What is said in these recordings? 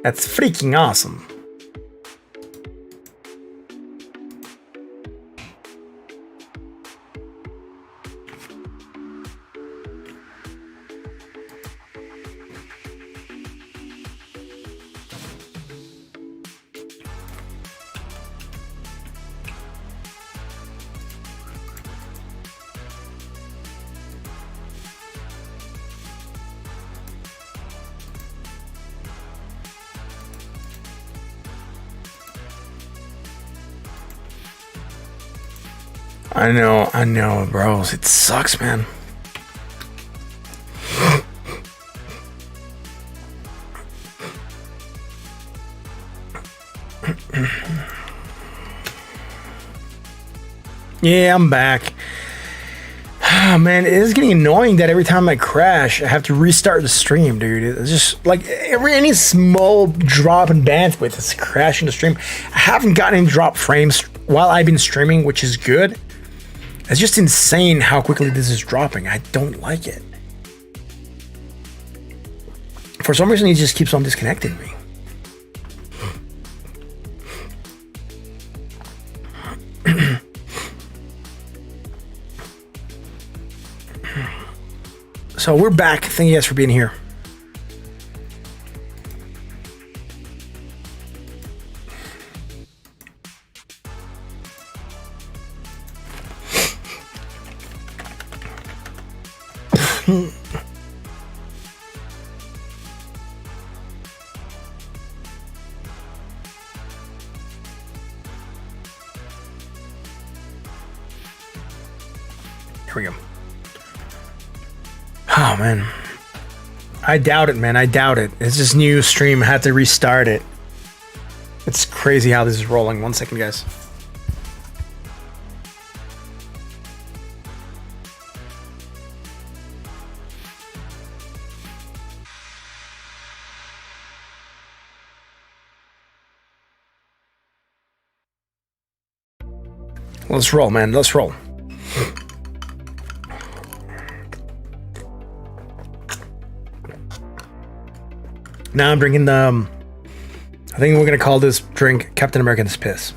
That's freaking awesome. I know, bros. It sucks, man. Yeah, I'm back. Oh, man, it is getting annoying that every time I crash, I have to restart the stream, dude. It's just like any small drop in bandwidth is crashing the stream. I haven't gotten any drop frames while I've been streaming, which is good. It's just insane how quickly this is dropping. I don't like it. For some reason, it just keeps on disconnecting me. So we're back. Thank you guys for being here. Here we go. Oh, man. I doubt it, man. I doubt it. It's this new stream. I had to restart it. It's crazy how this is rolling. 1 second, guys. Let's roll, man. Let's roll. Now I'm drinking the, I think we're going to call this drink Captain American's Piss.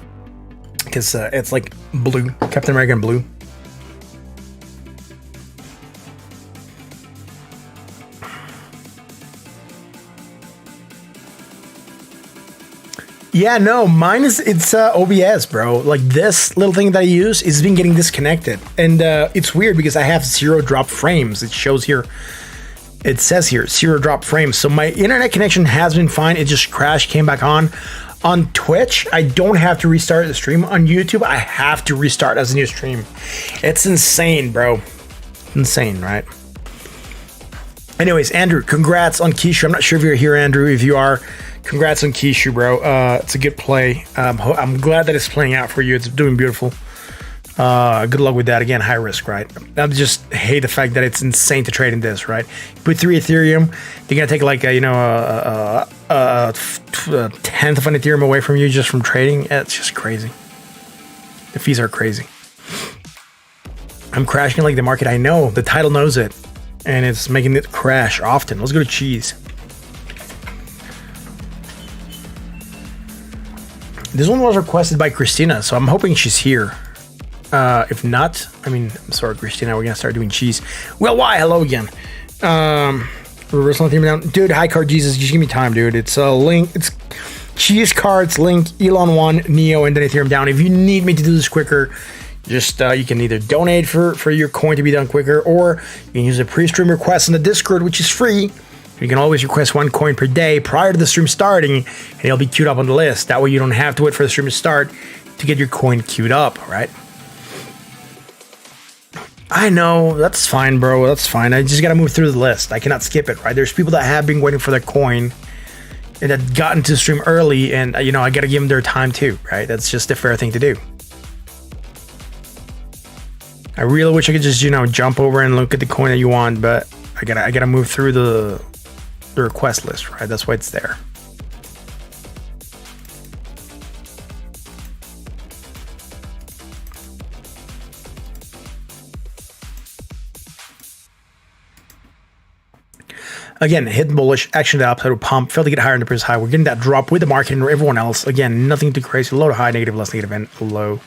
Because it's like blue. Captain American blue. Yeah, no, mine is, it's OBS, bro. Like this little thing that I use is been getting disconnected. And it's weird because I have 0 drop frames. It shows here. It says here 0 drop frames. So my internet connection has been fine. It just crashed, came back on. On Twitch, I don't have to restart the stream. On YouTube, I have to restart as a new stream. It's insane, bro. Insane, right? Anyways, Andrew, congrats on Kishu. I'm not sure if you're here, Andrew. If you are, congrats on Kishu, bro. It's a good play. I'm glad that it's playing out for you. It's doing beautiful. Good luck with that. Again, high risk, right? I just hate the fact that it's insane to trade in this, right? Put 3 Ethereum, they're gonna take like a tenth of an Ethereum away from you just from trading. It's just crazy. The fees are crazy. I'm crashing like the market. I know the title knows it, and it's making it crash often. Let's go to cheese. This one was requested by Christina, so I'm hoping she's here. If not, I mean, I'm sorry, Christina, we're gonna start doing cheese. Well, why? Hello again. Reversal Ethereum down. Dude, hi, Card Jesus, just give me time, dude. It's a link, it's cheese cards, link, Elon 1, Neo, and then Ethereum down. If you need me to do this quicker, just you can either donate for your coin to be done quicker, or you can use a pre-stream request in the Discord, which is free. You can always request 1 coin per day prior to the stream starting, and it'll be queued up on the list. That way you don't have to wait for the stream to start to get your coin queued up, right? I know, that's fine, bro. That's fine. I just gotta move through the list. I cannot skip it, right? There's people that have been waiting for their coin and that got into the stream early, and I gotta give them their time too, right? That's just a fair thing to do. I really wish I could just, jump over and look at the coin that you want, but I gotta move through the request list, right? That's why it's there. Again, hidden bullish, action to the upside, pump, failed to get higher in the previous high. We're getting that drop with the market and everyone else. Again, nothing too crazy. Low to high, negative, less negative, and low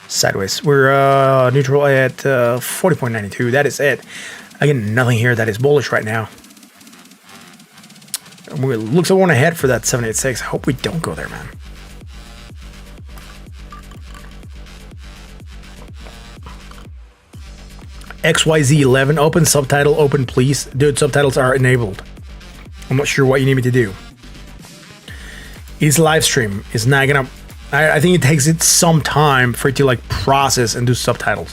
sideways. We're neutral at 40.92. That is it. Again, nothing here that is bullish right now. Looks like we want to head for that 786. I hope we don't go there, man. XYZ11, open subtitle, open please. Dude, subtitles are enabled. I'm not sure what you need me to do. It's live stream. It's not gonna, I think it takes it some time for it to like process and do subtitles.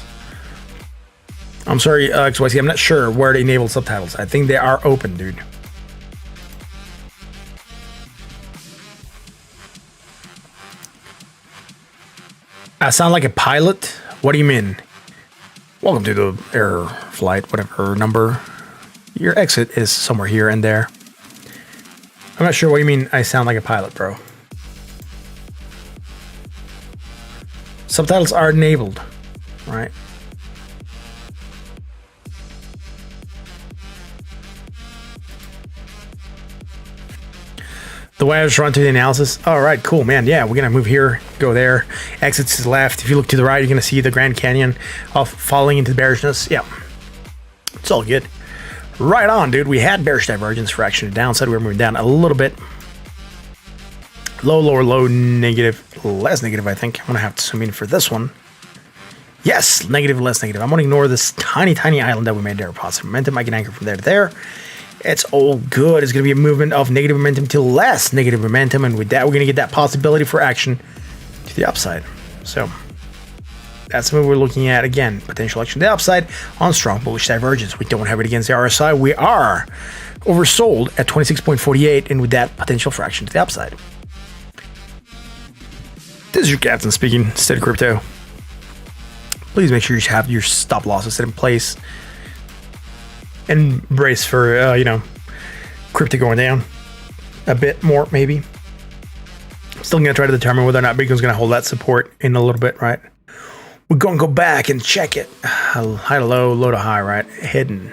I'm sorry, XYZ, I'm not sure where to enable subtitles. I think they are open, dude. I sound like a pilot? What do you mean? Welcome to the air flight, whatever number. Your exit is somewhere here and there. I'm not sure what you mean I sound like a pilot, bro. Subtitles are enabled, right? The wires run to the analysis. All right, cool, man. Yeah, we're gonna move here, go there. Exits to the left. If you look to the right, you're gonna see the Grand Canyon off falling into the bearishness. Yeah, it's all good. Right on, dude. We had bearish divergence for action to downside. We were moving down a little bit. Low, lower, low, negative, less negative, I think. I'm gonna have to zoom in for this one. Yes, negative, less negative. I'm gonna ignore this tiny, tiny island that we made there. Positive momentum. I can anchor from there to there. It's all good. It's going to be a movement of negative momentum to less negative momentum. And with that, we're going to get that possibility for action to the upside. So that's what we're looking at. Again, potential action to the upside on strong bullish divergence. We don't have it against the RSI. We are oversold at 26.48. And with that, potential for action to the upside. This is your captain speaking. Steady Crypto. Please make sure you have your stop losses set in place. And brace for, crypto going down a bit more, maybe. Still going to try to determine whether or not Bitcoin's going to hold that support in a little bit, right? We're going to go back and check it. High to low, low to high, right? Hidden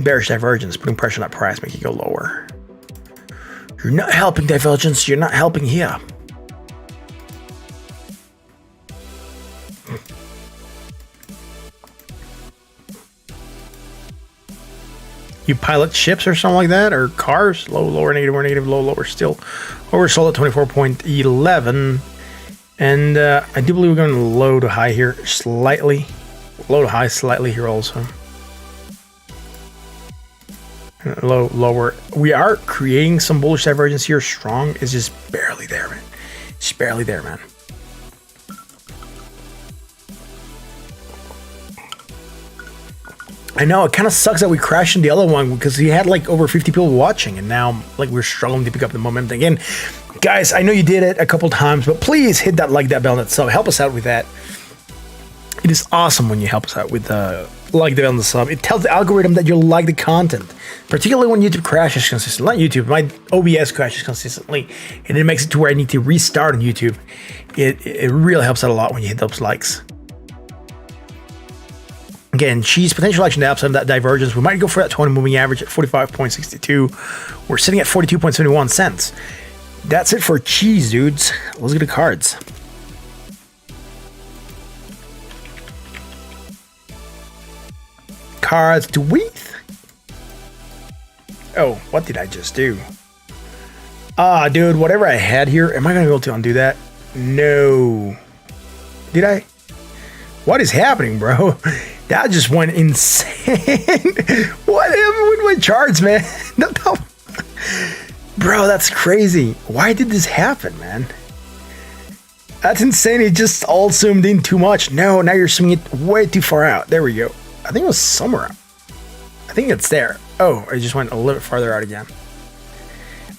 bearish divergence, putting pressure on that price, make it go lower. You're not helping divergence. You're not helping here. You pilot ships or something like that, or cars? Low, lower, negative, low, lower. Still oversold at 24.11. And I do believe we're going low to high here slightly. Low to high slightly here also. Low, lower. We are creating some bullish divergence here. Strong is just barely there, man. Just barely there, man. I know, it kind of sucks that we crashed in the other one because we had like over 50 people watching and now like we're struggling to pick up the momentum again. Guys, I know you did it a couple times, but please hit that like, that bell, and that sub. Help us out with that. It is awesome when you help us out with like, the bell, and the sub. It tells the algorithm that you like the content, particularly when YouTube crashes consistently. Not YouTube, my OBS crashes consistently, and it makes it to where I need to restart on YouTube. It really helps out a lot when you hit those likes. Again, cheese, potential action to the upside of that divergence. We might go for that 20 moving average at 45.62. We're sitting at 42.71 cents. That's it for cheese, dudes. Let's get the cards. Cards to WETH. Oh, what did I just do? Dude, whatever I had here, am I going to be able to undo that? No. Did I? What is happening, bro? That just went insane. What happened with my charts, man? No. Bro, that's crazy. Why did this happen, man? That's insane. It just all zoomed in too much. No, now you're zooming it way too far out. There we go. I think it was somewhere. I think it's there. Oh, I just went a little bit farther out again.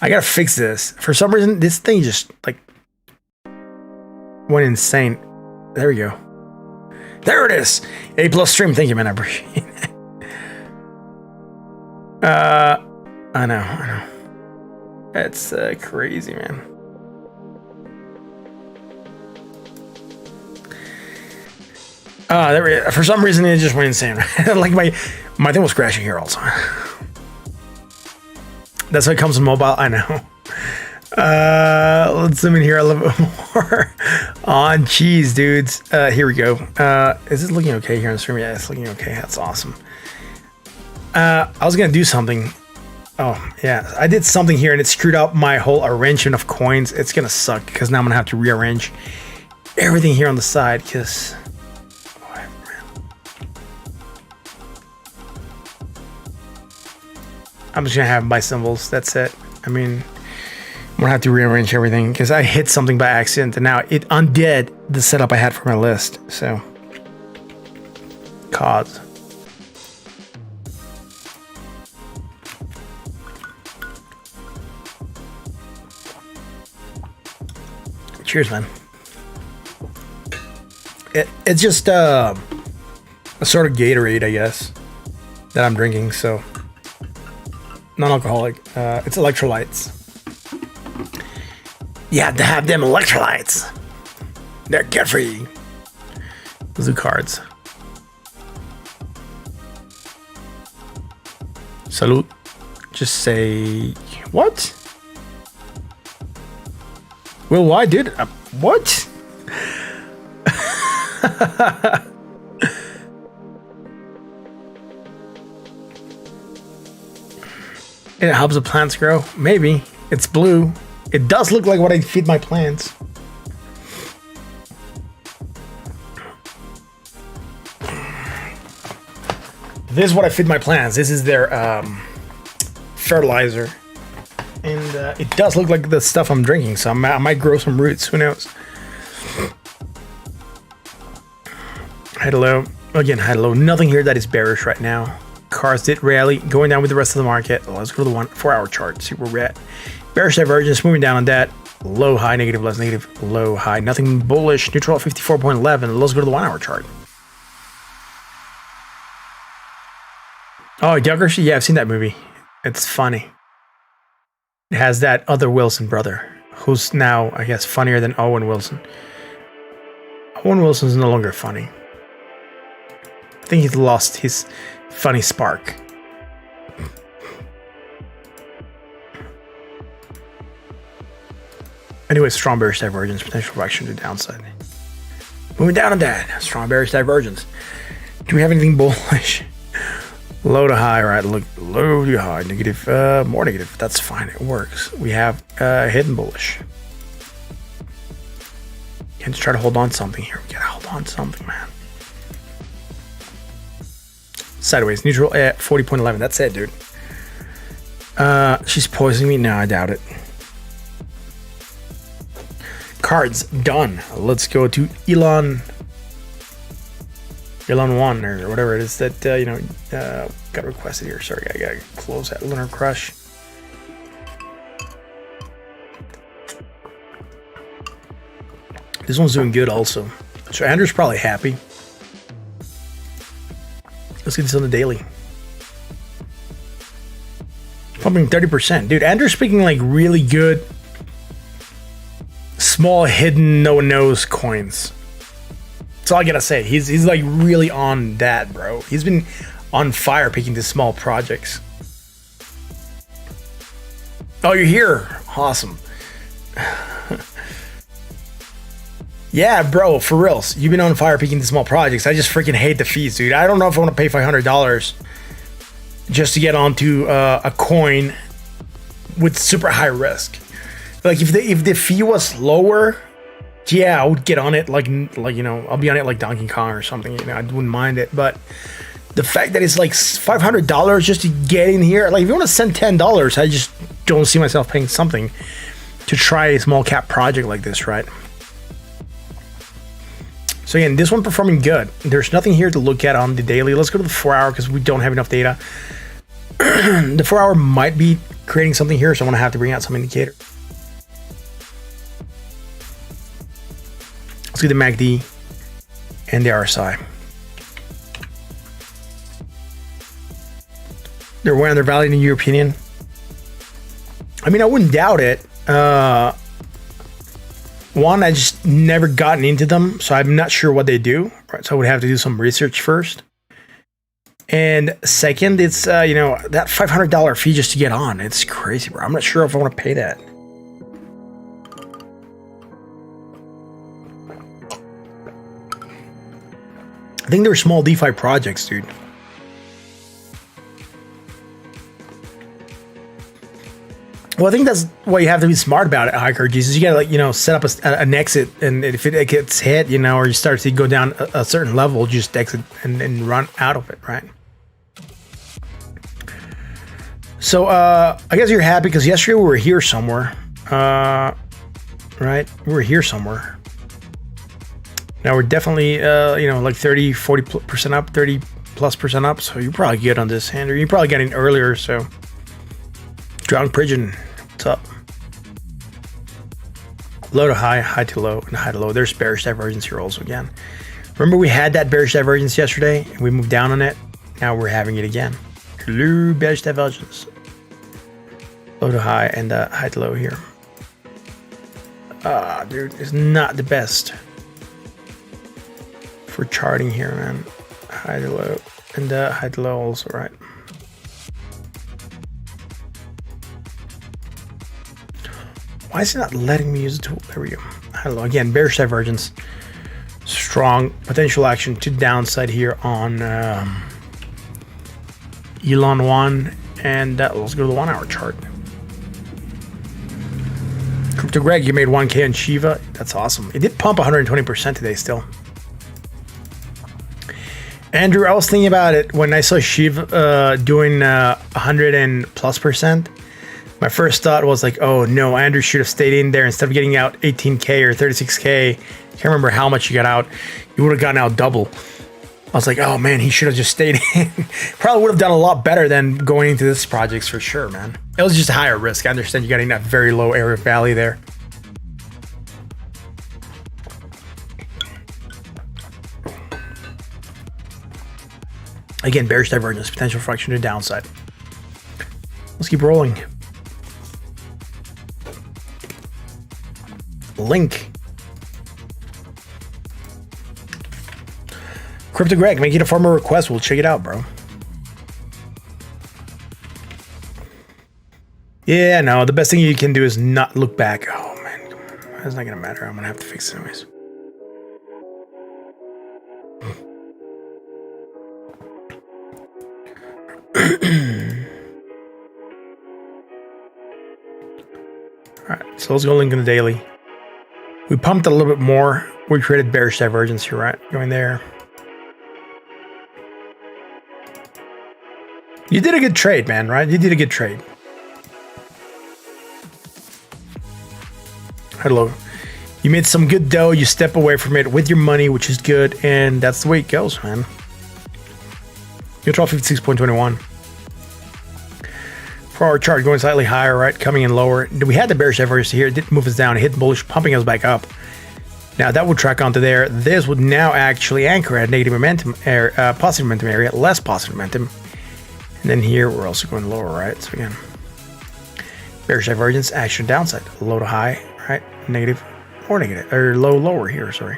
I gotta fix this. For some reason, this thing just like went insane. There we go. There it is. A+ stream. Thank you, man. I appreciate it. I know. That's crazy, man. There. For some reason, it just went insane. Like my thing was crashing here also. That's why it comes on mobile. I know. Let's zoom in here a little bit more on cheese, dudes. Here we go. Is it looking okay here on the stream? Yeah, it's looking okay. That's awesome. I was gonna do something. Oh yeah, I did something here and it screwed up my whole arrangement of coins. It's gonna suck because now I'm gonna have to rearrange everything here on the side because I'm just gonna have my symbols. That's it. I mean, I'm gonna have to rearrange everything because I hit something by accident and now it undid the setup I had for my list. So, cause. Cheers, man. It's just a sort of Gatorade, I guess, that I'm drinking. So, non-alcoholic. It's electrolytes. You have to have them electrolytes. They're good for you. Those are cards. Salute. Just say what? Well, why did what? It helps the plants grow. Maybe it's blue. It does look like what I feed my plants. This is what I feed my plants. This is their fertilizer. And it does look like the stuff I'm drinking, so I might grow some roots. Who knows? Hello. Again, hello. Nothing here that is bearish right now. Cars did rally, going down with the rest of the market. Let's go to the 4-hour chart, see where we're at. Bearish divergence, moving down on that. Low, high, negative, less negative, low, high. Nothing bullish. Neutral at 54.11. Let's go to the 1-hour chart. Oh, Idiocracy? Yeah, I've seen that movie. It's funny. It has that other Wilson brother, who's now, I guess, funnier than Owen Wilson. Owen Wilson's no longer funny. I think he's lost his funny spark. Anyway, strong bearish divergence, potential reaction to the downside. Moving down on that, strong bearish divergence. Do we have anything bullish? Low to high, right? Look, low to high, negative, more negative. That's fine, it works. We have hidden bullish. Can just try to hold on to something here. We gotta hold on to something, man. Sideways, neutral at 40.11. That's it, dude. She's poisoning me? No, I doubt it. Cards done. Let's go to Elon 1 or whatever it is that got requested here. Sorry, I gotta close that Lunar Crush. This one's doing good also. So Andrew's probably happy. Let's get this on the daily. Pumping 30%. Dude, Andrew's picking like really good small hidden no one knows coins. That's all I gotta say. He's like really on that, bro. He's been on fire picking these small projects. Oh, you're here. Awesome. Yeah, bro, for reals. You've been on fire picking the small projects. I just freaking hate the fees, dude. I don't know if I want to pay $500 just to get onto a coin with super high risk. Like if the fee was lower, yeah, I would get on it like I'll be on it like Donkey Kong or something. I wouldn't mind it. But the fact that it's like $500 just to get in here, like if you want to send $10, I just don't see myself paying something to try a small cap project like this, right? So again, this one performing good. There's nothing here to look at on the daily. Let's go to the 4-hour because we don't have enough data. The 4-hour might be creating something here, so I'm gonna have to bring out some indicator. Let's get the MACD and the RSI. They're way undervalued in your opinion. I mean, I wouldn't doubt it. One, I just never gotten into them, so I'm not sure what they do. Right, so I would have to do some research first. And second, it's that $500 fee just to get on. It's crazy, bro. I'm not sure if I want to pay that. I think they're small DeFi projects, dude. Well, I think that's what you have to be smart about it, Hiker Jesus. You gotta set up an exit, and if it gets hit, or you start to go down a certain level, just exit and run out of it, right? So I guess you're happy because yesterday we were here somewhere, right? We were here somewhere. Now we're definitely like 30, 40% up, 30+% up. So you're probably good on this hand, or you're probably getting earlier. So Drowned Pigeon, what's up? Low to high, high to low, and high to low. There's bearish divergence here also again. Remember we had that bearish divergence yesterday and we moved down on it. Now we're having it again. Hello, bearish divergence. Low to high and high to low here. Dude, it's not the best for charting here, man. High to low and high to low also, right? Why is it not letting me use the tool? There we go. High to low again, bearish divergence. Strong potential action to downside here on Elon 1, and let's go to the 1 hour chart. Crypto Greg, you made 1K on Shiva. That's awesome. It did pump 120% today still. Andrew, I was thinking about it when I saw Shiva doing 100+%. My first thought was like, oh no, Andrew should have stayed in there instead of getting out 18K or 36K. Can't remember how much you got out. You would have gotten out double. I was like, oh man, he should have just stayed in. Probably would have done a lot better than going into this project for sure, man. It was just a higher risk. I understand you got in that very low area of value there. Again, bearish divergence, potential fraction to downside. Let's keep rolling. Link. Crypto Greg, make it a formal request. We'll check it out, bro. Yeah, no, the best thing you can do is not look back. Oh, man. That's not going to matter. I'm going to have to fix it anyways. All right, so let's go link in the daily. We pumped a little bit more. We created bearish divergence here, right? Going there. You did a good trade, man, right? You did a good trade. Hello. You made some good dough. You step away from it with your money, which is good. And that's the way it goes, man. You're 1256.21. 4 hour chart going slightly higher, right? Coming in lower. We had the bearish divergence here. It didn't move us down. It hit bullish, pumping us back up. Now that would track onto there. This would now actually anchor at negative momentum, positive momentum area, less positive momentum. And then here we're also going lower, right? So again, bearish divergence, action downside, low to high, right? Negative or negative, or low lower here, sorry.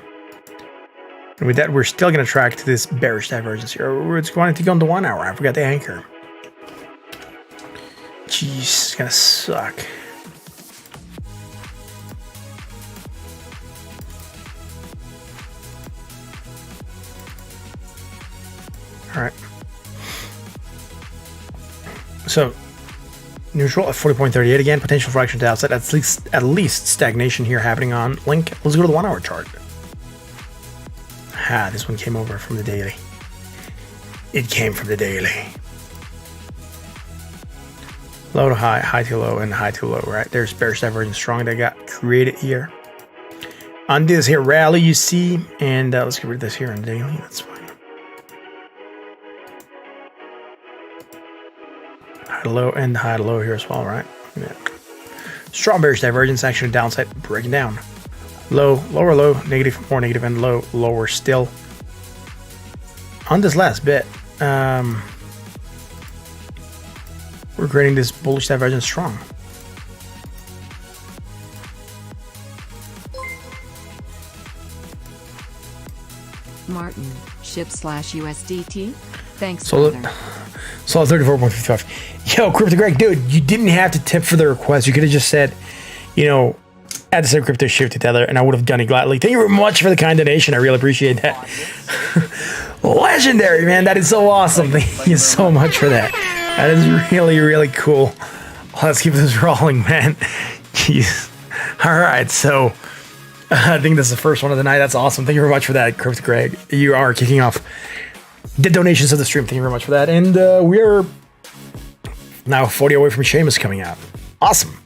And with that, we're still going to track to this bearish divergence here. It's going to go on the 1 hour. I forgot the anchor. Jeez, it's going to suck. All right. So neutral at 40.38 again, potential fraction to outside, at least stagnation here happening on link. Let's go to the 1 hour chart. This one came over from the daily. It came from the daily. Low to high, high to low, and high to low, right? There's bearish divergence strong that got created here. On this here rally you see, and let's get rid of this here in the daily, that's fine. High to low and high to low here as well, right? Yeah. Strong bearish divergence, action downside, breaking down. Low, lower low, negative, more negative, and low, lower still. On this last bit, we're creating this bullish divergence strong. Martin, SHIB/USDT? Thanks, So, brother. so 34.55. Yo, Crypto Greg, dude, you didn't have to tip for the request. You could have just said, you know, add the same crypto shift together, and I would have done it gladly. Thank you very much for the kind donation. I really appreciate that. Legendary, man. That is so awesome. Thank you so much for that. That is really, really cool. Let's keep this rolling, man. Jeez. All right, so I think this is the first one of the night. That's awesome. Thank you very much for that, Crypto Greg. You are kicking off the donations of the stream. Thank you very much for that. And we are now 40 away from Seamus coming out. Awesome.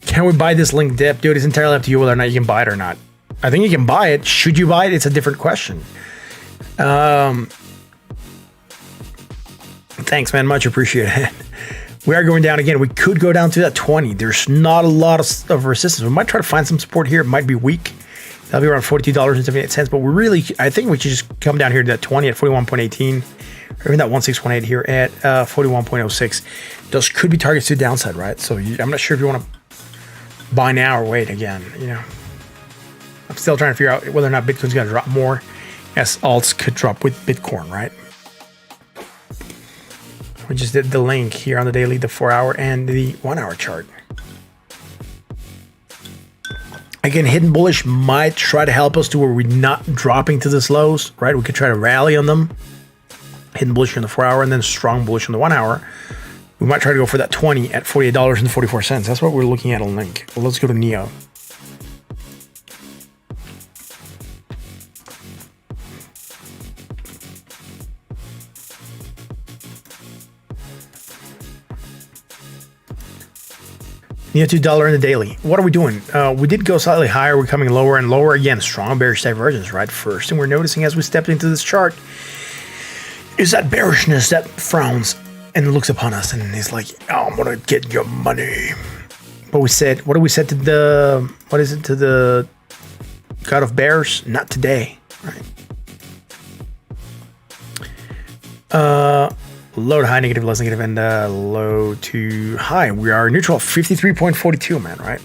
Can we buy this link dip? Dude, it's entirely up to you whether or not you can buy it or not. I think you can buy it. Should you buy it? It's a different question. Thanks, man. Much appreciated. We are going down again. We could go down to that 20. There's not a lot of resistance. We might try to find some support here. It might be weak. That'll be around $42.78. But I think we should just come down here to that 20 at 41.18. Or even that 1618 here at 41.06. Those could be targets to the downside, right? So I'm not sure if you want to buy now or wait again. You know, I'm still trying to figure out whether or not Bitcoin's going to drop more, as alts could drop with Bitcoin, right? We just did the link here on the daily, the 4-hour and the 1-hour chart. Again, hidden bullish might try to help us to where we're not dropping to this lows, right? We could try to rally on them. Hidden bullish on the 4-hour and then strong bullish on the 1-hour. We might try to go for that 20 at $48.44. That's what we're looking at on Link. Well, let's go to Neo. Neo $2 in the daily. What are we doing? We did go slightly higher. We're coming lower and lower again. Strong bearish divergence, right? First thing we're noticing as we stepped into this chart is that bearishness that frowns and looks upon us, and he's like, "Oh, I'm gonna get your money." But we said, what did we say to the? What is it to the God of Bears? Not today, right? Low to high, negative, less negative, and low to high. We are neutral, 53.42, man, right?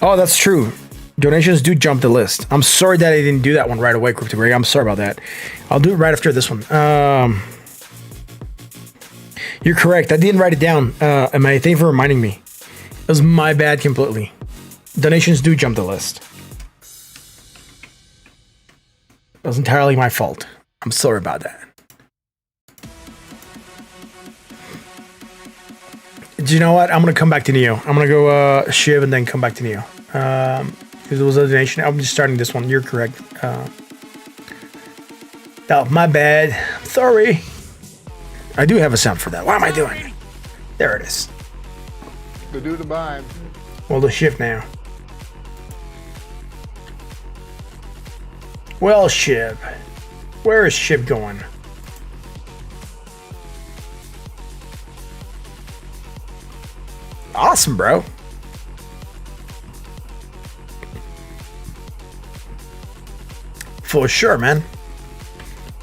Oh, that's true. Donations do jump the list. I'm sorry that I didn't do that one right away, Crypto Greg. I'm sorry about that. I'll do it right after this one. You're correct. I didn't write it down. And thank you for reminding me. It was my bad completely. Donations do jump the list. It was entirely my fault. I'm sorry about that. Do you know what? I'm going to come back to Neo. I'm going to go Shiv and then come back to Neo. Because it was a donation. I'm just starting this one. You're correct. Oh, my bad. I'm sorry. I do have a sound for that. What am I doing? There it is. To do the bind. Well, the shift now. Well, Shiv. Where is Shiv going? Awesome, bro. For sure, man.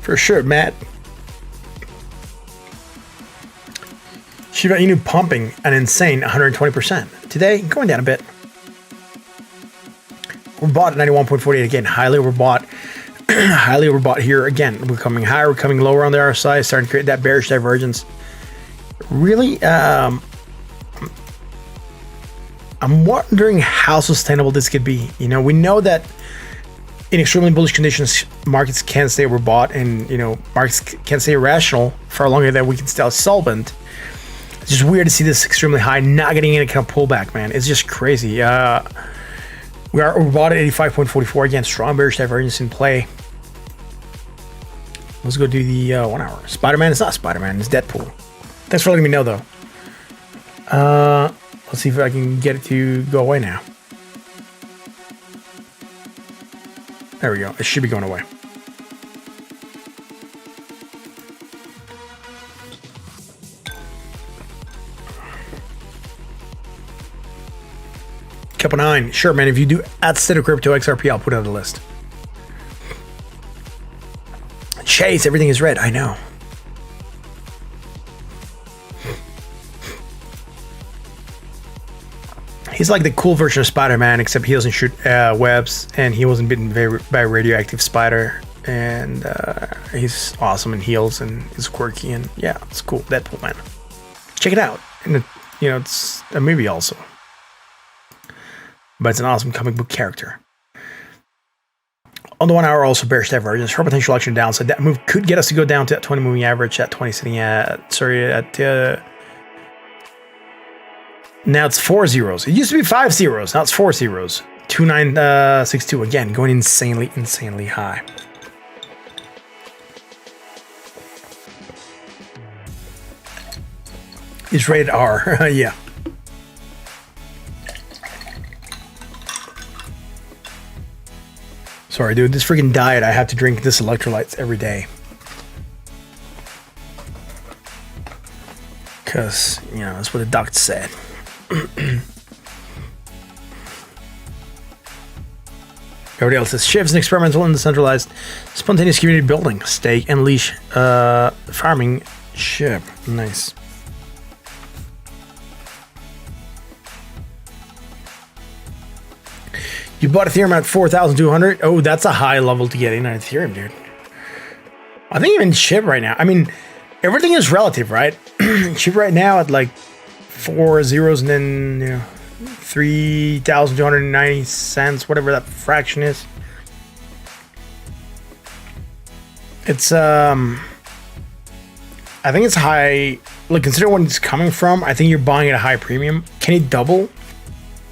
For sure, Matt. Shiba Inu pumping an insane 120%. Today, going down a bit. We're bought at 91.48 again. Highly overbought. Highly overbought here again. We're coming higher. We're coming lower on the RSI. Starting to create that bearish divergence. Really, I'm wondering how sustainable this could be. You know, we know that in extremely bullish conditions, markets can stay overbought, and markets can stay irrational for longer than we can stay solvent. It's just weird to see this extremely high, not getting any kind of pullback, man. It's just crazy. We are overbought at 85.44 again. Strong bearish divergence in play. Let's go do the 1 hour. Spider-Man is not Spider-Man. It's Deadpool. Thanks for letting me know, though. Let's see if I can get it to go away now. There we go. It should be going away. Couple 9. Sure, man. If you do at State of Crypto XRP, I'll put it on the list. Chase, everything is red. I know. He's like the cool version of Spider-Man, except he doesn't shoot webs, and he wasn't bitten by a radioactive spider. And he's awesome and heals and is quirky, and yeah, it's cool. Deadpool, man. Check it out. And it, it's a movie also, but it's an awesome comic book character. On the 1 hour, also bearish divergence, short potential action downside. That move could get us to go down to that 20 moving average. At 20 sitting at now it's 4 zeros. It used to be 5 zeros. Now it's 4 zeros. 2962 again, going insanely high. It's rated R. Yeah. Sorry, dude. This freaking diet, I have to drink this electrolytes every day. Because, that's what the doctor said. Everybody else says, Shiv's an experimental and decentralized spontaneous community building. Stake and leash farming ship. Nice. You bought Ethereum at 4,200. Oh, that's a high level to get in on Ethereum, dude. I think even SHIB right now. I mean, everything is relative, right? SHIB right now at like 4 zeros and then 3,290 cents, whatever that fraction is. It's I think it's high. Like, consider when it's coming from. I think you're buying at a high premium. Can it double?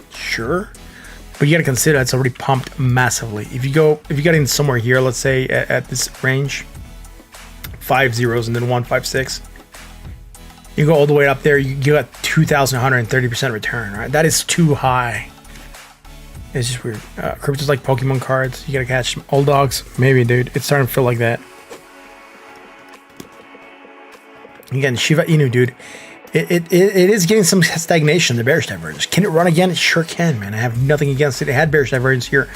Sure. But you got to consider it's already pumped massively. If you got in somewhere here, let's say at this range, 5 zeros and then 156, you go all the way up there, you got 2,130% return, right? That is too high. It's just weird. Crypto's like Pokemon cards. You got to catch old dogs. Maybe, dude. It's starting to feel like that. Again, Shiba Inu, dude. It is getting some stagnation, the bearish divergence. Can it run again? It sure can, man. I have nothing against it. It had bearish divergence here.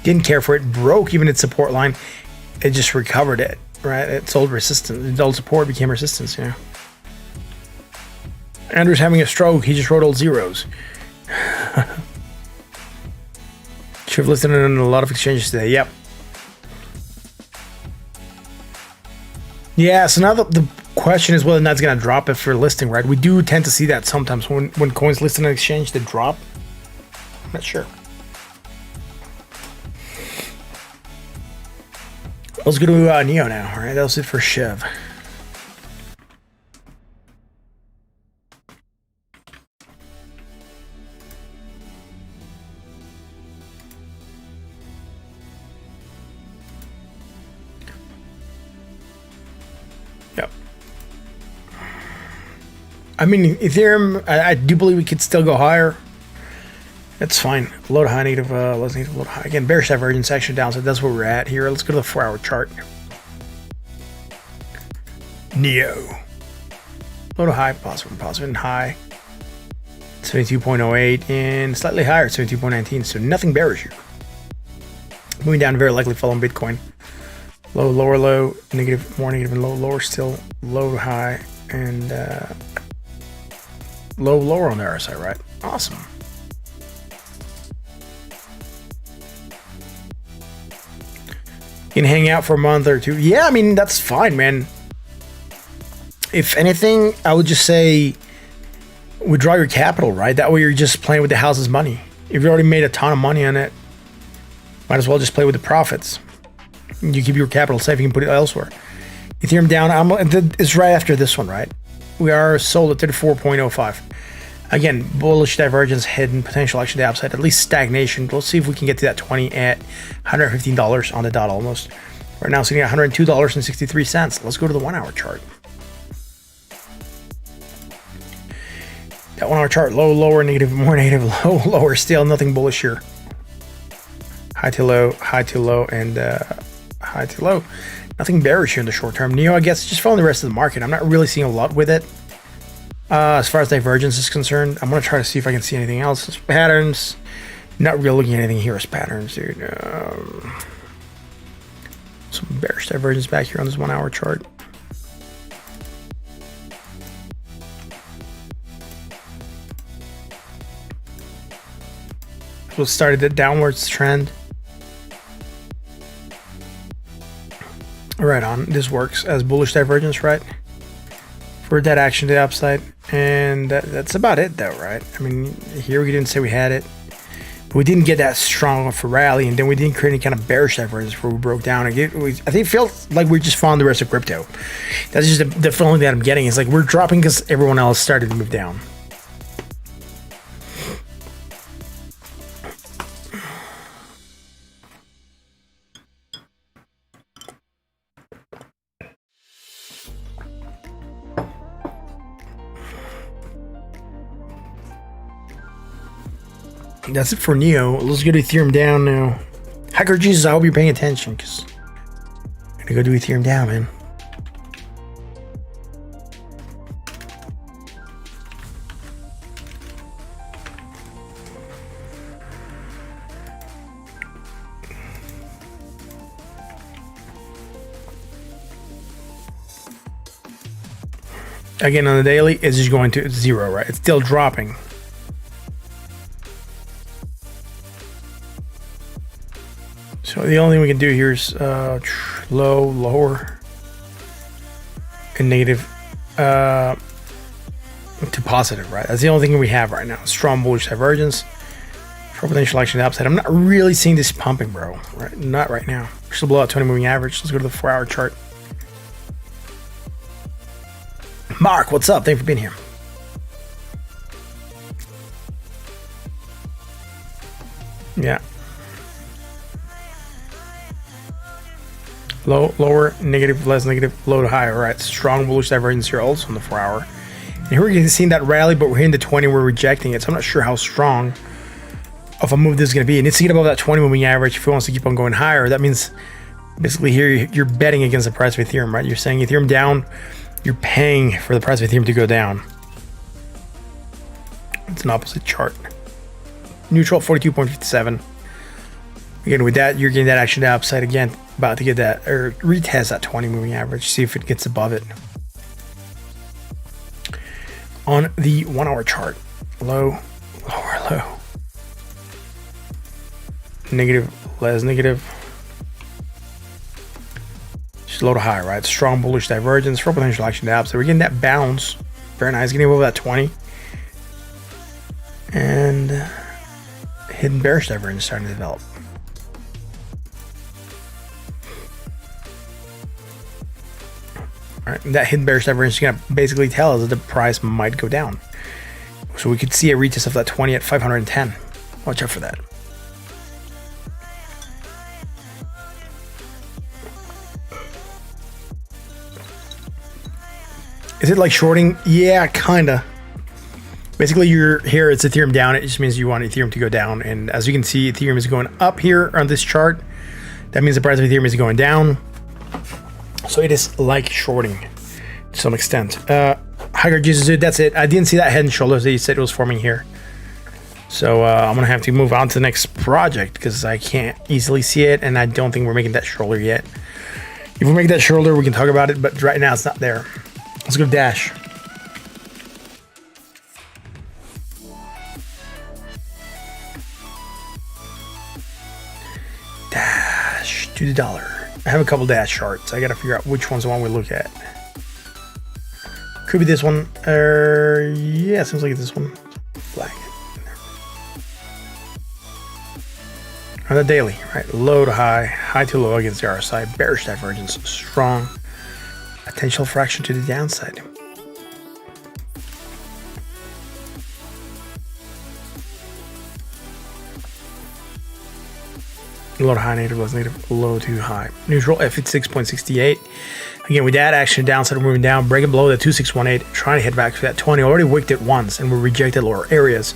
Didn't care for it. Broke even its support line. It just recovered it, right? Its old resistance. Its old support became resistance, Andrew's having a stroke. He just wrote old zeros. Should have listed it on a lot of exchanges today. Yep. Yeah, so now the question is whether or not it's going to drop if you're listing, right? We do tend to see that sometimes when coins list on an exchange, they drop. I'm not sure. Let's go to Neo now, all right? That was it for Shiv. I mean, Ethereum, I do believe we could still go higher. That's fine. Low to high, negative, let's negative, low to high. Again, bearish divergence, action downside. That's where we're at here. Let's go to the 4 hour chart. Neo. Low to high, positive and high. 72.08 and slightly higher, 72.19. So nothing bearish here. Moving down, very likely following Bitcoin. Low, lower, low, negative, more negative, and low, lower still, low to high, and low, lower on the RSI, right? Awesome. You can hang out for a month or two. Yeah, I mean, that's fine, man. If anything, I would just say withdraw your capital, right? That way you're just playing with the house's money. If you already made a ton of money on it, might as well just play with the profits. You keep your capital safe, you can put it elsewhere. Ethereum down, it's right after this one, right? We are sold at 34.05. Again, bullish divergence, hidden potential action to the upside, at least stagnation. Let's see if we can get to that 20 at $115 on the dot almost. Right now sitting at $102.63. Let's go to the 1 hour chart. That 1 hour chart, low, lower, negative, more negative, low, lower, still nothing bullish here. High to low, and high to low. Nothing bearish here in the short term. Neo, I guess, just following the rest of the market. I'm not really seeing a lot with it. As far as divergence is concerned, I'm going to try to see if I can see anything else. Patterns, not really looking at anything here as patterns, dude. Some bearish divergence back here on this 1 hour chart. what started the downwards trend. Right on. This works as bullish divergence, right? For that action to the upside. And that's about it, though, right? I mean, here we didn't say we had it. But we didn't get that strong of a rally, and then we didn't create any kind of bearish divergence where we broke down. I think it felt like we just found the rest of crypto. That's just the feeling that I'm getting. It's like we're dropping because everyone else started to move down. That's it for Neo. Let's go to Ethereum down now. Hacker Jesus, I hope you're paying attention because I'm gonna go do Ethereum down, man. Again, on the daily, it's just going to zero, right? It's still dropping. So the only thing we can do here is lower, and negative to positive, right? That's the only thing we have right now. Strong bullish divergence for potential action upside. I'm not really seeing this pumping, bro. Right? Not right now. We're still below 20 moving average. Let's go to the 4-hour chart. Mark, what's up? Thanks for being here. Yeah. Low, lower, negative, less negative, low to high. All right, strong bullish divergence here also on the 4-hour. And here we're seeing that rally, but we're hitting the 20, we're rejecting it. So I'm not sure how strong of a move this is going to be. It needs to get above that 20 moving average if it wants to keep on going higher. That means basically here you're betting against the price of Ethereum, right? You're saying Ethereum down, you're paying for the price of Ethereum to go down. It's an opposite chart. Neutral 42.57. Again, with that, you're getting that action to upside again. About to get that, or retest that 20 moving average, see if it gets above it. On the 1-hour chart, low, lower, low. Negative, less negative. Just low to high, right? Strong bullish divergence for potential action to upside. We're getting that bounce. Very nice, getting above that 20. And hidden bearish divergence starting to develop. Right, that hidden bearish divergence is going to basically tell us that the price might go down. So we could see a retest of that 20 at 510. Watch out for that. Is it like shorting? Yeah, kinda. Basically, you're here, it's Ethereum down. It just means you want Ethereum to go down. And as you can see, Ethereum is going up here on this chart. That means the price of Ethereum is going down. So it is like shorting to some extent. Hacker Jesus, dude, that's it. I didn't see that head and shoulders that you said it was forming here. So I'm going to have to move on to the next project because I can't easily see it. And I don't think we're making that shoulder yet. If we make that shoulder, we can talk about it. But right now, it's not there. Let's go to Dash. Dash to the dollar. I have a couple Dash charts. I gotta figure out which one's the one we look at. Could be this one. Yeah, seems like it's this one. Flag. On the daily, right? Low to high, high to low against the RSI. Bearish divergence, strong. Potential fraction to the downside. Low to high, negative, less negative, low to high. Neutral, F at 6.68. Again, with that action, downside moving down, breaking below the 2618, trying to head back to that 20. Already wicked it once, and we rejected lower areas.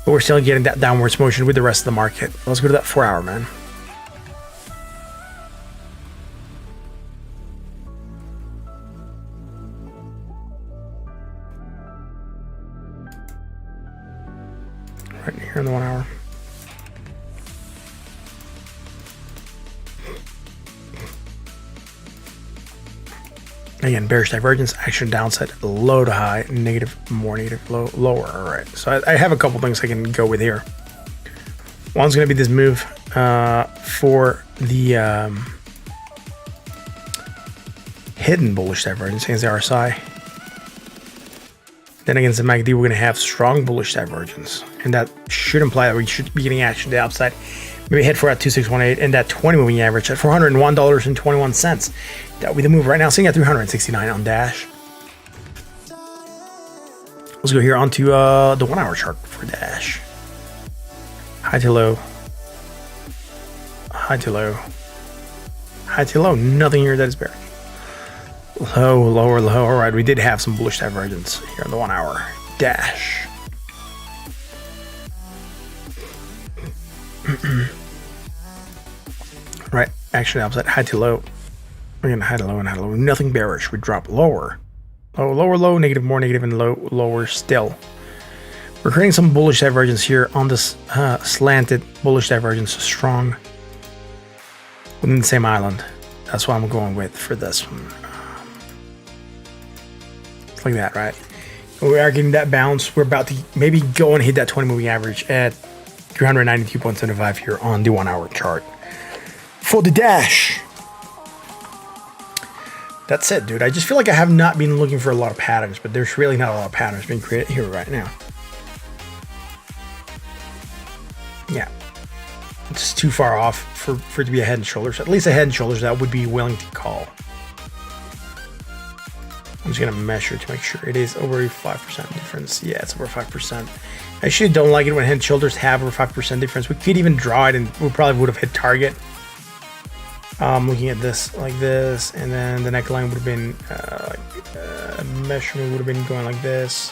But we're still getting that downwards motion with the rest of the market. Let's go to that 4-hour, man. Right here in the 1 hour. Again, bearish divergence, action downside, low to high, negative, more negative, low, lower. All right. So I have a couple things I can go with here. One's going to be this move for the hidden bullish divergence against the RSI. Then against the MACD, we're going to have strong bullish divergence. And that should imply that we should be getting action to the upside. Maybe head for at 2618 and that 20 moving average at $401.21. That will be the move right now, sitting at 369 on Dash. Let's go here onto the 1 hour chart for Dash. High to low. High to low. High to low. Nothing here that is bearish. Low, lower, low. All right, we did have some bullish divergence here on the 1 hour. Dash. Right, actually opposite. High to low. Again, high to low and high to low. Nothing bearish. We drop lower. Low, lower, low, negative, more negative, and low, lower still. We're creating some bullish divergence here on this slanted bullish divergence, strong within the same island. That's what I'm going with for this one. It's like that, right? We are getting that bounce. We're about to maybe go and hit that 20 moving average at 392.75 here on the 1 hour chart. For the Dash. That's it, dude. I just feel like I have not been looking for a lot of patterns, but there's really not a lot of patterns being created here right now. Yeah. It's too far off for it to be a head and shoulders. At least a head and shoulders that would be willing to call. I'm just going to measure to make sure it is over 5% difference. Yeah, it's over 5%. I actually don't like it when head and shoulders have over 5% difference. We could even draw it and we probably would have hit target. Looking at this like this, and then the neckline would have been measurement would have been going like this,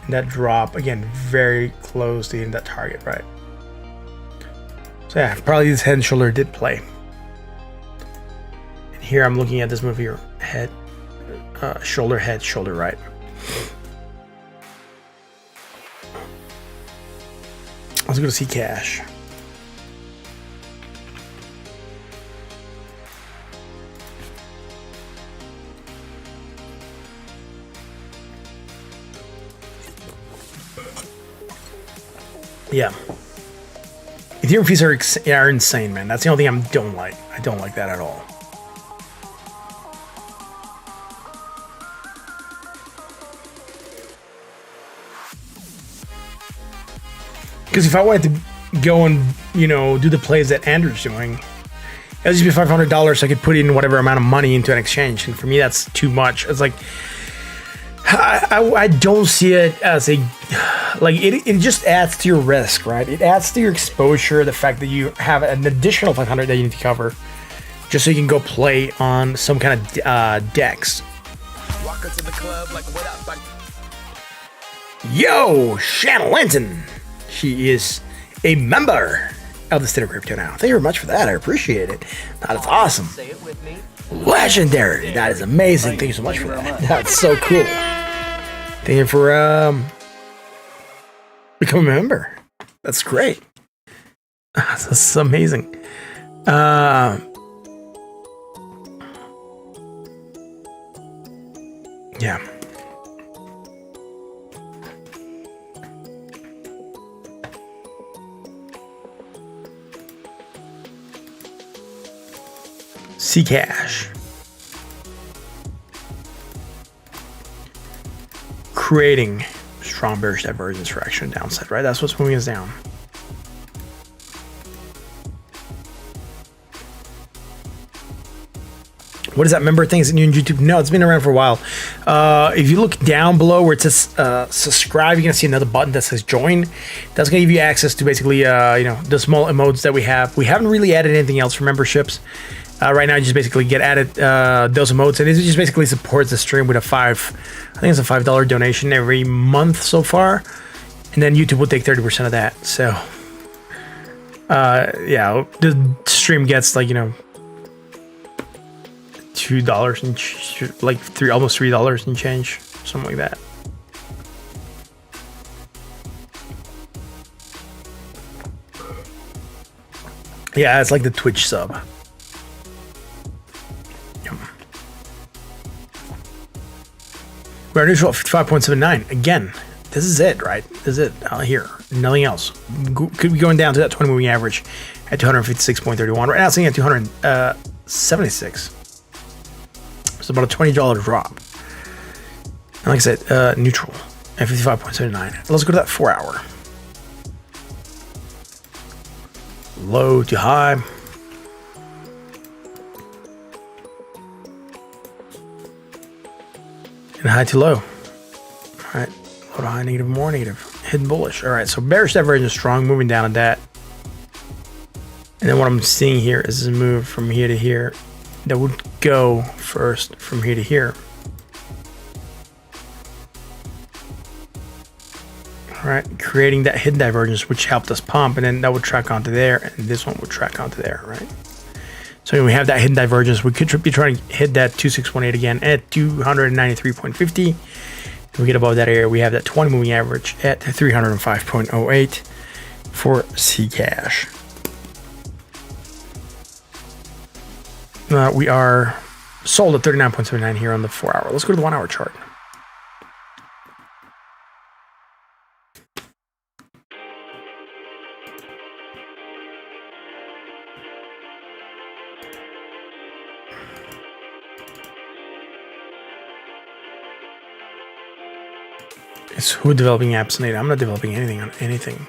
and that drop again very close to hitting that target, right? So yeah, probably this head and shoulder did play. And here I'm looking at this move here, head, shoulder, head, shoulder, right? Let's go to see cash. Yeah, Ethereum fees are insane, man. That's the only thing I don't like. I don't like that at all. Because if I wanted to go and, you know, do the plays that Andrew's doing, it would just be $500 so I could put in whatever amount of money into an exchange. And for me, that's too much. It's like, I don't see it as a, like, it just adds to your risk, right? It adds to your exposure, the fact that you have an additional 500 that you need to cover just so you can go play on some kind of decks. Walk into the club like, what up, like... Yo, Shannon Linton. She is a member of the State of Crypto now. Thank you very much for that. I appreciate it. That is awesome. Say it with me. Legendary. That is amazing. Thank you so much for that. That's so cool. Thank you for becoming a member. That's great. That's amazing. Yeah. Cash. Creating strong bearish divergence for action downside, right? That's what's moving us down. What is that member thing? Is it new on YouTube? No, it's been around for a while. If you look down below where it says subscribe, you're gonna see another button that says join. That's gonna give you access to basically you know, the small emotes that we have. We haven't really added anything else for memberships. Right now, you just basically get added those emotes, and it just basically supports the stream with a I think it's a $5 donation every month so far, and then YouTube will take 30% of that. So, yeah, the stream gets like, you know, $2 and like almost $3 and change, something like that. Yeah, it's like the Twitch sub. We're neutral at 55.79. Again, this is it, right? This is it here. Nothing else. Could be going down to that 20 moving average at 256.31. Right now, it's sitting at 276. It's about a $20 drop. And like I said, neutral at 55.79. Let's go to that 4 hour. Low to high. And high to low. All right. Low to high, negative, more negative. Hidden bullish. All right. So bearish divergence strong, moving down at that. And then what I'm seeing here is a move from here to here that would go first from here to here. All right, creating that hidden divergence, which helped us pump, and then that would track onto there, and this one would track onto there, right? So we have that hidden divergence. We could be trying to hit that 2618 again at 293.50. If we get above that area, we have that 20 moving average at 305.08 for Ccash. We are sold at 39.79 here on the 4 hour. Let's go to the 1 hour chart. It's who developing apps need. I'm not developing anything on anything.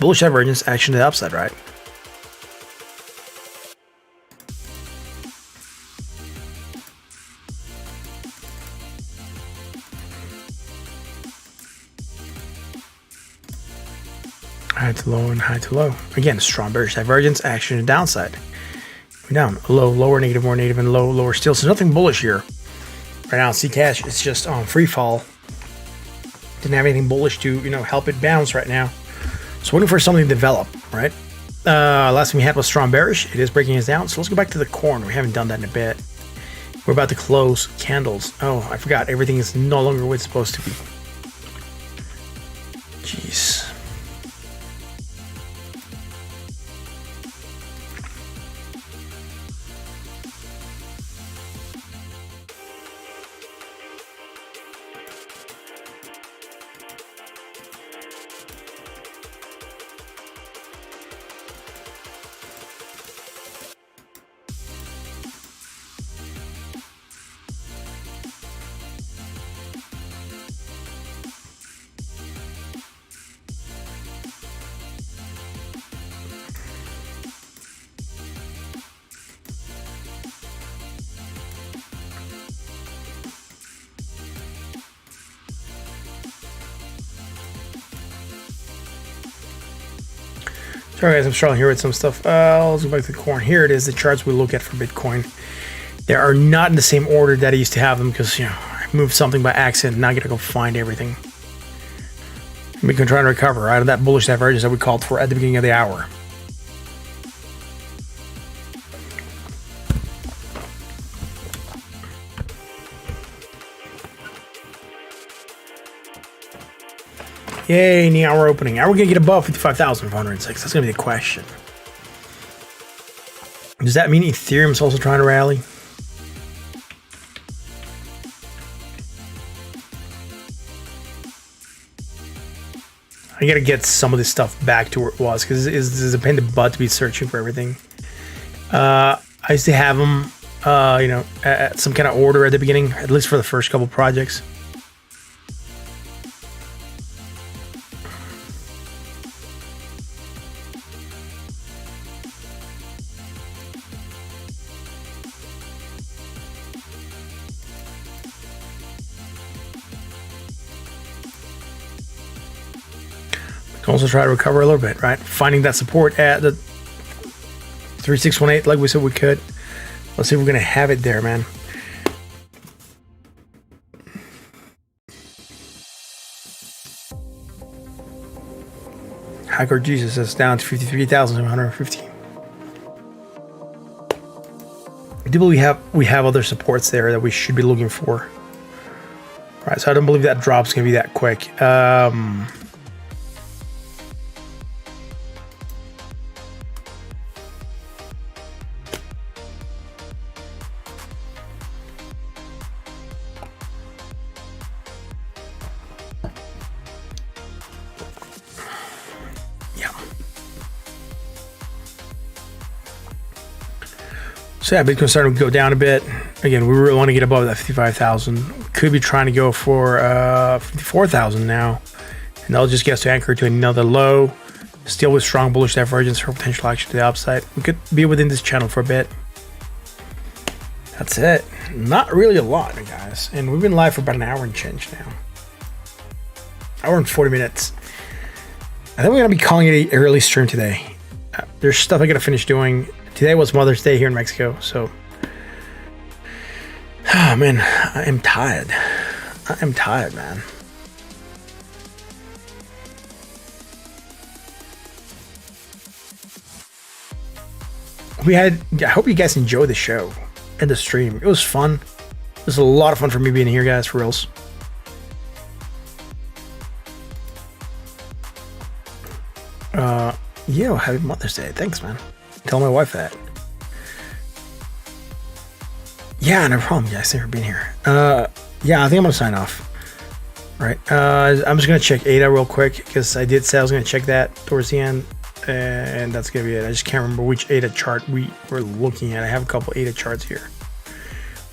Bullish divergence, action to the upside, right? High to low and high to low. Again, strong bearish divergence, action to downside. We're down, low, lower, negative, more negative, and low, lower still. So nothing bullish here. Right now, Ccash is just on free fall. Didn't have anything bullish to, help it bounce right now. So waiting for something to develop, right? Last thing we had was strong bearish. It is breaking us down. So let's go back to the corn. We haven't done that in a bit. We're about to close candles. Oh, I forgot. Everything is no longer what it's supposed to be. Jeez. Sorry guys, I'm struggling here with some stuff. Let's go back to the corn. Here it is, the charts we look at for Bitcoin. They are not in the same order that I used to have them because, I moved something by accident. Now I gotta go find everything. We can try to recover out of that bullish divergence that we called for at the beginning of the hour. Yay, in the hour opening. Are we going to get above 55,406? That's going to be the question. Does that mean Ethereum's also trying to rally? I got to get some of this stuff back to where it was because it's a pain in the butt to be searching for everything. I used to have them, at some kind of order at the beginning, at least for the first couple projects. Also try to recover a little bit, right? Finding that support at the 3618 like we said we could. Let's see if we're gonna have it there, man. Hacker Jesus is down to 53,150. I do believe we have other supports there that we should be looking for. All right, so I don't believe that drop's gonna be that quick. So yeah, Bitcoin's starting to go down a bit. Again, we really want to get above that 55,000. Could be trying to go for 54,000 now. And that'll just get us to anchor to another low. Still with strong bullish divergence for potential action to the upside. We could be within this channel for a bit. That's it. Not really a lot, guys. And we've been live for about an hour and change now. Hour and 40 minutes. I think we're going to be calling it an early stream today. There's stuff I got to finish doing. Today was Mother's Day here in Mexico, so... Oh, man, I am tired. I am tired, man. I hope you guys enjoyed the show and the stream. It was fun. It was a lot of fun for me being here, guys, for reals. Yo, happy Mother's Day. Thanks, man. Tell my wife that. Yeah, no problem, guys. Thanks for being here. Yeah, I think I'm gonna sign off. Right. I'm just gonna check ADA real quick because I did say I was gonna check that towards the end, and that's gonna be it. I just can't remember which ADA chart we were looking at. I have a couple ADA charts here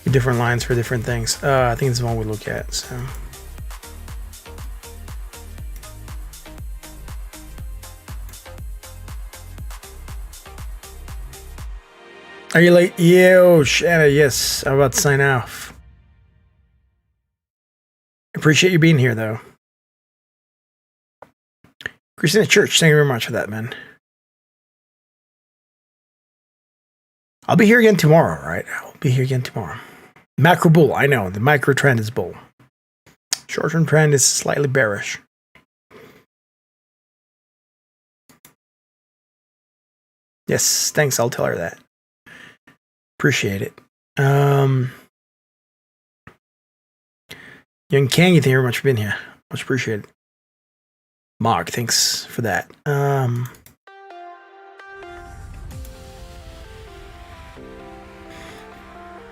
with different lines for different things. I think it's the one we look at. So. Are you late? Yo, Shanna, yes. I'm about to sign off. Appreciate you being here, though. Christina Church, thank you very much for that, man. I'll be here again tomorrow, right? I'll be here again tomorrow. Macro bull, I know. The micro trend is bull. Short-term trend is slightly bearish. Yes, thanks. I'll tell her that. Appreciate it. Young Kang, thank you very much for being here. Much appreciated. Mark, thanks for that.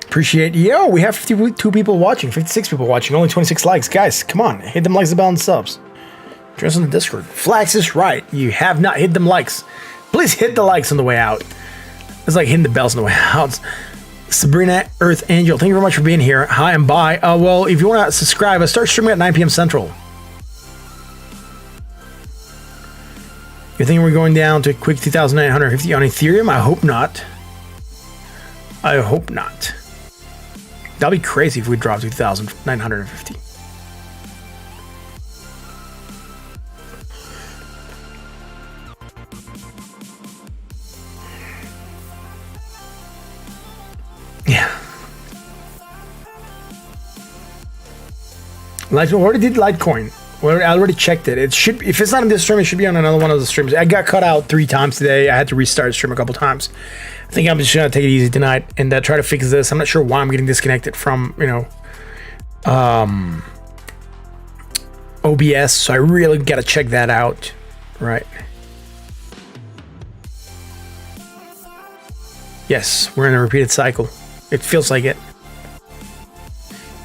Appreciate. Yo, we have 52 people watching, 56 people watching, only 26 likes. Guys, come on, hit them likes, the bell, and subs. Join us on the Discord. Flax is right. You have not hit them likes. Please hit the likes on the way out. It's like hitting the bells on the way out. Sabrina Earth Angel, thank you very much for being here. Hi and bye. Well, if you want to subscribe, I start streaming at 9 p.m. Central. You think we're going down to a quick 2,950 on Ethereum? I hope not. I hope not. That'd be crazy if we drop to 2,950. Yeah. Litecoin, already did Litecoin. Well, I already checked it. It should, if it's not in this stream, it should be on another one of the streams. I got cut out 3 times today. I had to restart the stream a couple times. I think I'm just gonna take it easy tonight and try to fix this. I'm not sure why I'm getting disconnected from, OBS. So I really gotta check that out, right? Yes, we're in a repeated cycle. It feels like it.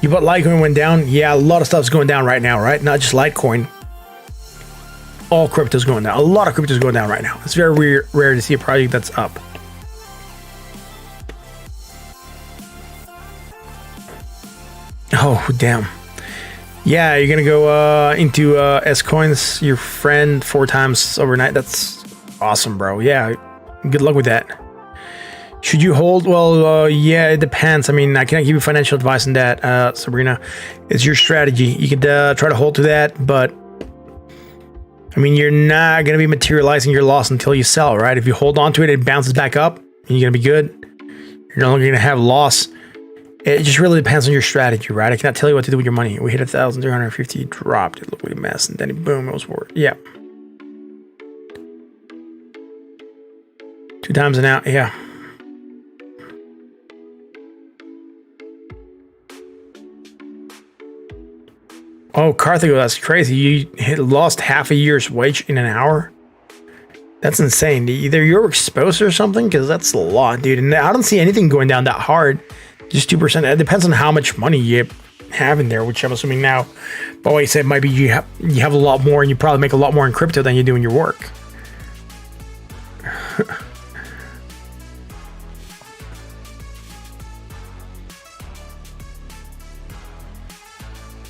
You bought Litecoin went down? Yeah, a lot of stuff's going down right now, right? Not just Litecoin. All crypto's going down. A lot of crypto's going down right now. It's very rare to see a project that's up. Oh, damn. Yeah, you're gonna go into S-Coins, your friend, 4 times overnight. That's awesome, bro. Yeah, good luck with that. Should you hold? Well, yeah, it depends. I mean, I can't give you financial advice on that, Sabrina. It's your strategy. You could try to hold to that, but I mean, you're not going to be materializing your loss until you sell, right? If you hold on to it, it bounces back up, and you're going to be good. You're no longer going to have loss. It just really depends on your strategy, right? I cannot tell you what to do with your money. We hit 1,350, dropped. It looked like a mess, and then boom, it was worth. Yeah. 2 times an hour, yeah. Oh, Carthago, that's crazy. You lost half a year's wage in an hour? That's insane. Either you're exposed or something, because that's a lot, dude. And I don't see anything going down that hard. Just 2%. It depends on how much money you have in there, which I'm assuming now. But what you said might be you have a lot more, and you probably make a lot more in crypto than you do in your work.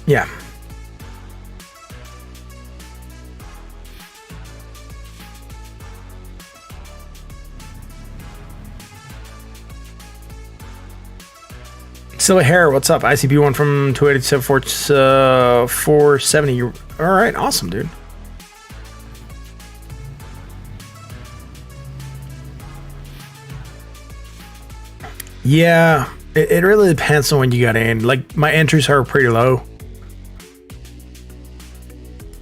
Yeah. Silver Hair, what's up? ICP1 from 287 470. All right, awesome, dude. Yeah, it really depends on when you got in. Like, my entries are pretty low.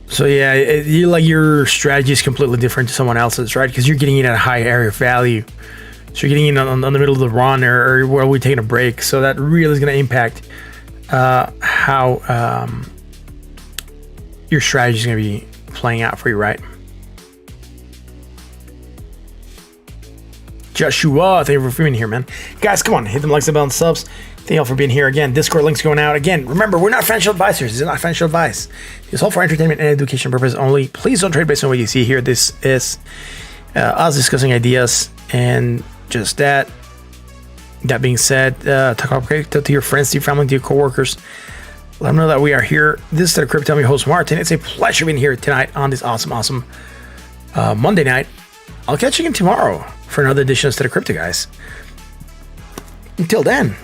So yeah, your strategy is completely different to someone else's, right? Because you're getting in at a high area of value. So you're getting in on the middle of the run or where we're taking a break. So that really is going to impact how your strategy is going to be playing out for you, right? Joshua, thank you for being here, man. Guys, come on, hit them likes, the bell, and subs. Thank you all for being here again. Discord links going out. Again, remember, we're not financial advisors. This is not financial advice. It's all for entertainment and education purposes only. Please don't trade based on what you see here. This is us discussing ideas and just that. That being said, talk about crypto to your friends, to your family, to your coworkers. Let them know that we are here. This is the Crypto. I'm your host, Martin. It's a pleasure being here tonight on this awesome Monday night. I'll catch you again tomorrow for another edition of State of Crypto, guys. Until then.